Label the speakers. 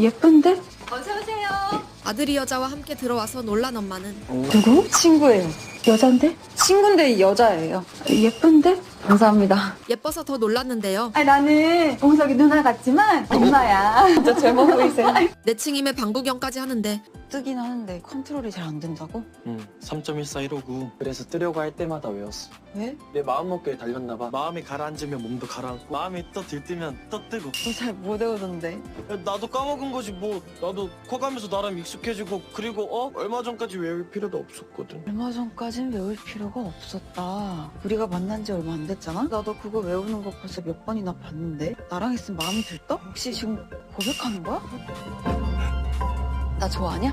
Speaker 1: 예쁜데?
Speaker 2: 어서오세요.
Speaker 3: 아들이 여자와 함께 들어와서 놀란 엄마는
Speaker 1: 누구? 친구예요. 여잔데? 친구인데 여자예요. 예쁜데? 감사합니다.
Speaker 3: 예뻐서 더 놀랐는데요.
Speaker 1: 아니 나는 봉석이 누나 같지만 엄마야. 진짜 젊어 보이세요.
Speaker 3: 내칭임에 방구경까지 하는데
Speaker 1: 뜨긴 하는데 컨트롤이 잘 안 된다고?
Speaker 4: 응, 3.14 159. 그래서 뜨려고 할 때마다 외웠어.
Speaker 1: 왜?
Speaker 4: 내 마음먹기에 달렸나 봐. 마음이 가라앉으면 몸도 가라앉고, 마음이 또 들뜨면 또 뜨고.
Speaker 1: 너 잘 못 외우던데.
Speaker 4: 야, 나도 까먹은 거지 뭐. 나도 커가면서 나름 익숙해지고, 그리고 얼마 전까지 외울 필요도 없었거든.
Speaker 1: 얼마 전까진 외울 필요가 없었다. 우리가 만난 지 얼마 안 됐잖아? 나도 그거 외우는 거 벌써 몇 번이나 봤는데? 나랑 있으면 마음이 들떠? 혹시 지금 고백하는 거야? 나 좋아하냐?